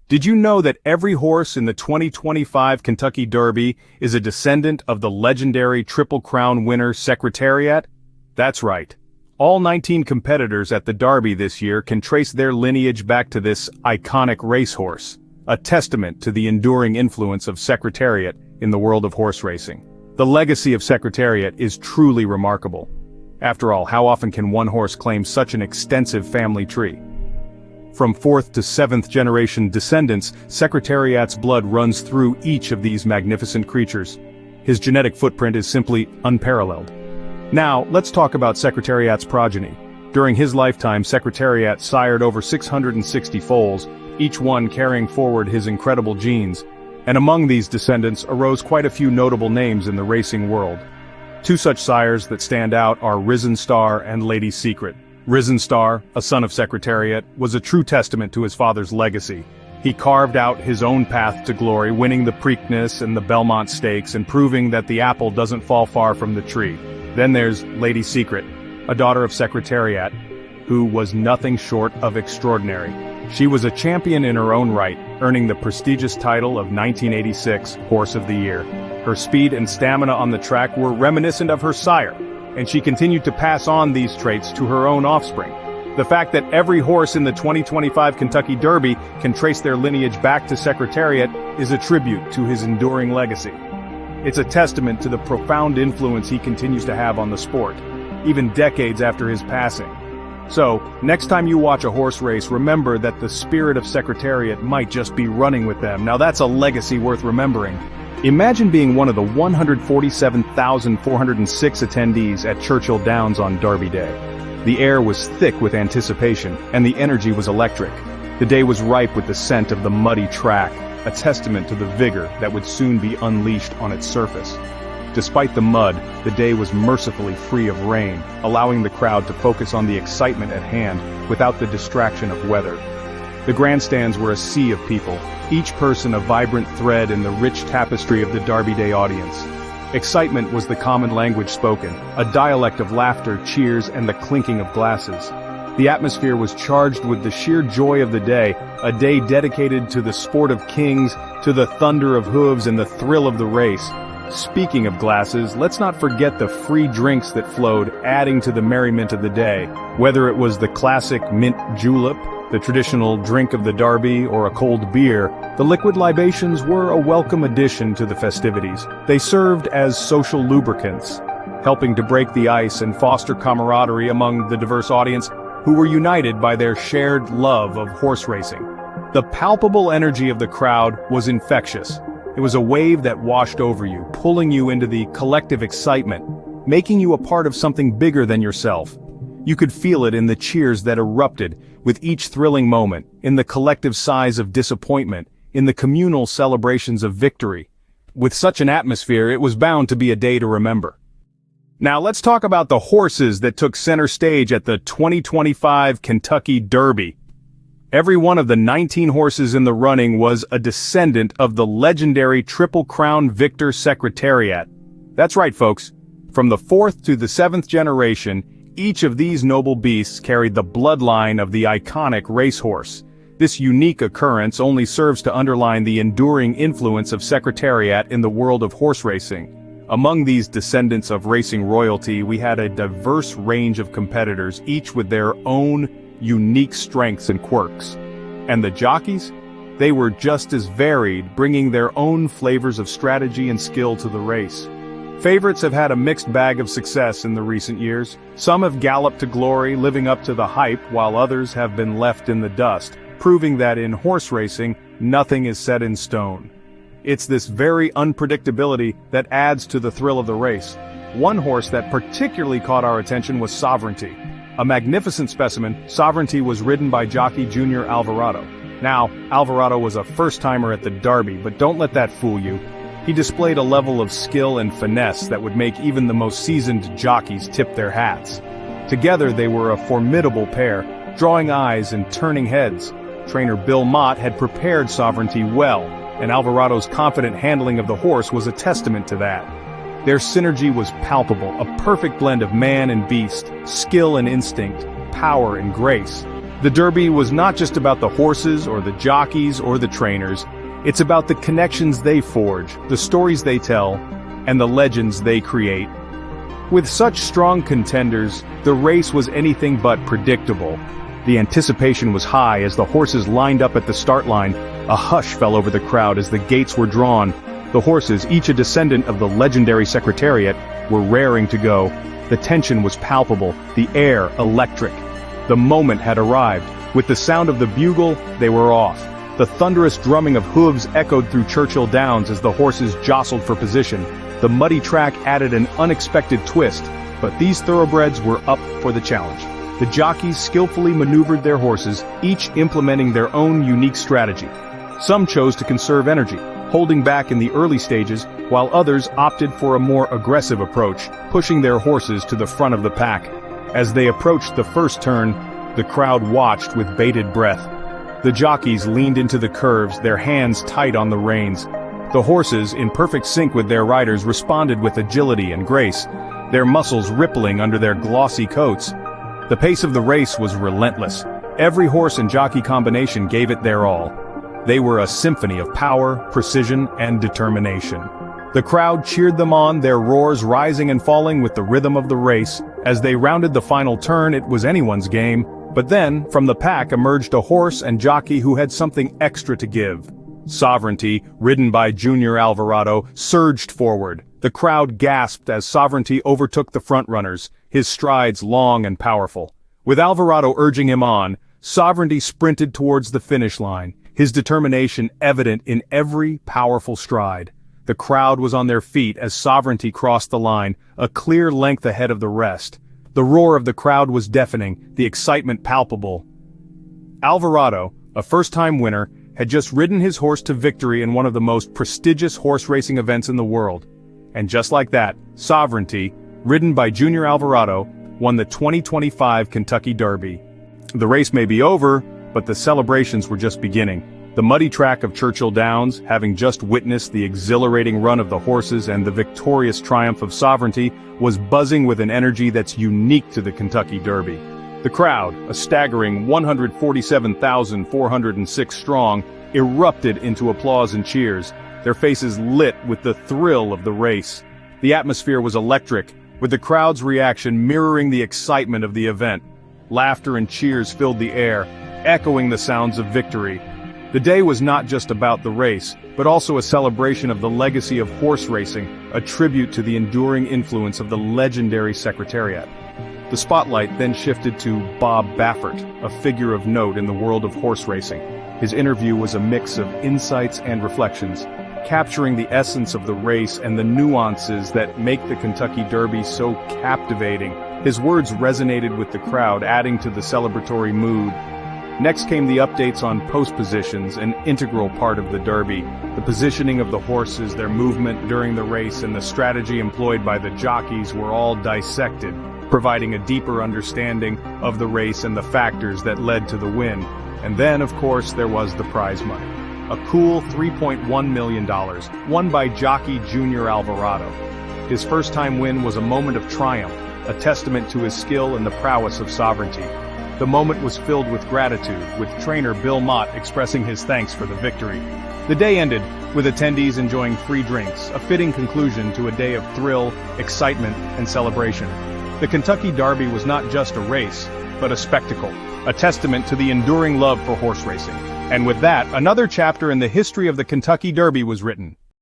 Did you know that every horse in the 2025 Kentucky Derby is a descendant of the legendary Triple Crown winner Secretariat? That's right. All 19 competitors at the Derby this year can trace their lineage back to this iconic racehorse, a testament to the enduring influence of Secretariat in the world of horse racing. The legacy of Secretariat is truly remarkable. After all, how often can one horse claim such an extensive family tree? From 4th to 7th generation descendants, Secretariat's blood runs through each of these magnificent creatures. His genetic footprint is simply unparalleled. Now, let's talk about Secretariat's progeny. During his lifetime, Secretariat sired over 660 foals, each one carrying forward his incredible genes. And among these descendants arose quite a few notable names in the racing world. Two such sires that stand out are Risen Star and Lady Secret. Risen Star, a son of Secretariat, was a true testament to his father's legacy. He carved out his own path to glory, winning the Preakness and the Belmont Stakes and proving that the apple doesn't fall far from the tree. Then there's Lady Secret, a daughter of Secretariat, who was nothing short of extraordinary. She was a champion in her own right, earning the prestigious title of 1986 Horse of the Year. Her speed and stamina on the track were reminiscent of her sire, and she continued to pass on these traits to her own offspring. The fact that every horse in the 2025 Kentucky Derby can trace their lineage back to Secretariat is a tribute to his enduring legacy. It's a testament to the profound influence he continues to have on the sport, even decades after his passing. So, next time you watch a horse race, remember that the spirit of Secretariat might just be running with them. Now that's a legacy worth remembering. Imagine being one of the 147,406 attendees at Churchill Downs on Derby Day. The air was thick with anticipation, and the energy was electric. The day was ripe with the scent of the muddy track, a testament to the vigor that would soon be unleashed on its surface. Despite the mud, the day was mercifully free of rain, allowing the crowd to focus on the excitement at hand without the distraction of weather. The grandstands were a sea of people, each person a vibrant thread in the rich tapestry of the Derby Day audience. Excitement was the common language spoken, a dialect of laughter, cheers, and the clinking of glasses. The atmosphere was charged with the sheer joy of the day, a day dedicated to the sport of kings, to the thunder of hooves and the thrill of the race. Speaking of glasses, let's not forget the free drinks that flowed, adding to the merriment of the day. Whether it was the classic mint julep, the traditional drink of the Derby, or a cold beer, the liquid libations were a welcome addition to the festivities. They served as social lubricants, helping to break the ice and foster camaraderie among the diverse audience who were united by their shared love of horse racing. The palpable energy of the crowd was infectious. It was a wave that washed over you, pulling you into the collective excitement, making you a part of something bigger than yourself. You could feel it in the cheers that erupted with each thrilling moment, in the collective sighs of disappointment, in the communal celebrations of victory. With such an atmosphere, it was bound to be a day to remember. Now let's talk about the horses that took center stage at the 2025 Kentucky Derby. Every one of the 19 horses in the running was a descendant of the legendary Triple Crown victor Secretariat. That's right, folks. From the 4th to the 7th generation, each of these noble beasts carried the bloodline of the iconic racehorse. This unique occurrence only serves to underline the enduring influence of Secretariat in the world of horse racing. Among these descendants of racing royalty, we had a diverse range of competitors, each with their own unique strengths and quirks. And the jockeys? They were just as varied, bringing their own flavors of strategy and skill to the race. Favorites have had a mixed bag of success in the recent years. Some have galloped to glory, living up to the hype, while others have been left in the dust, proving that in horse racing, nothing is set in stone. It's this very unpredictability that adds to the thrill of the race. One horse that particularly caught our attention was Sovereignty. A magnificent specimen, Sovereignty was ridden by jockey Junior Alvarado. Now, Alvarado was a first-timer at the Derby, but don't let that fool you. He displayed a level of skill and finesse that would make even the most seasoned jockeys tip their hats. Together they were a formidable pair, drawing eyes and turning heads. Trainer Bill Mott had prepared Sovereignty well, and Alvarado's confident handling of the horse was a testament to that. Their synergy was palpable, a perfect blend of man and beast, skill and instinct, power and grace. The Derby was not just about the horses or the jockeys or the trainers. It's about the connections they forge, the stories they tell, and the legends they create. With such strong contenders, the race was anything but predictable. The anticipation was high as the horses lined up at the start line. A hush fell over the crowd as the gates were drawn. The horses, each a descendant of the legendary Secretariat, were raring to go. The tension was palpable, the air electric. The moment had arrived. With the sound of the bugle, they were off. The thunderous drumming of hooves echoed through Churchill Downs as the horses jostled for position. The muddy track added an unexpected twist, but these thoroughbreds were up for the challenge. The jockeys skillfully maneuvered their horses, each implementing their own unique strategy. Some chose to conserve energy, holding back in the early stages, while others opted for a more aggressive approach, pushing their horses to the front of the pack. As they approached the first turn, the crowd watched with bated breath. The jockeys leaned into the curves, their hands tight on the reins. The horses, in perfect sync with their riders, responded with agility and grace, their muscles rippling under their glossy coats. The pace of the race was relentless. Every horse and jockey combination gave it their all. They were a symphony of power, precision, and determination. The crowd cheered them on, their roars rising and falling with the rhythm of the race. As they rounded the final turn, it was anyone's game. But then, from the pack emerged a horse and jockey who had something extra to give. Sovereignty, ridden by Junior Alvarado, surged forward. The crowd gasped as Sovereignty overtook the frontrunners, his strides long and powerful. With Alvarado urging him on, Sovereignty sprinted towards the finish line, his determination evident in every powerful stride. The crowd was on their feet as Sovereignty crossed the line, a clear length ahead of the rest. The roar of the crowd was deafening, the excitement palpable. Alvarado, a first-time winner, had just ridden his horse to victory in one of the most prestigious horse racing events in the world. And just like that, Sovereignty, ridden by Junior Alvarado, won the 2025 Kentucky Derby. The race may be over, but the celebrations were just beginning. The muddy track of Churchill Downs, having just witnessed the exhilarating run of the horses and the victorious triumph of Sovereignty, was buzzing with an energy that's unique to the Kentucky Derby. The crowd, a staggering 147,406 strong, erupted into applause and cheers, their faces lit with the thrill of the race. The atmosphere was electric, with the crowd's reaction mirroring the excitement of the event. Laughter and cheers filled the air, echoing the sounds of victory. The day was not just about the race, but also a celebration of the legacy of horse racing, a tribute to the enduring influence of the legendary Secretariat. The spotlight then shifted to Bob Baffert, a figure of note in the world of horse racing. His interview was a mix of insights and reflections, capturing the essence of the race and the nuances that make the Kentucky Derby so captivating. His words resonated with the crowd, adding to the celebratory mood. Next came the updates on post positions, an integral part of the Derby. The positioning of the horses, their movement during the race, and the strategy employed by the jockeys were all dissected, providing a deeper understanding of the race and the factors that led to the win. And then, of course, there was the prize money. A cool $3.1 million, won by jockey Junior Alvarado. His first-time win was a moment of triumph, a testament to his skill and the prowess of Sovereignty. The moment was filled with gratitude, with trainer Bill Mott expressing his thanks for the victory. The day ended with attendees enjoying free drinks, a fitting conclusion to a day of thrill, excitement, and celebration. The Kentucky Derby was not just a race, but a spectacle, a testament to the enduring love for horse racing. And with that, another chapter in the history of the Kentucky Derby was written.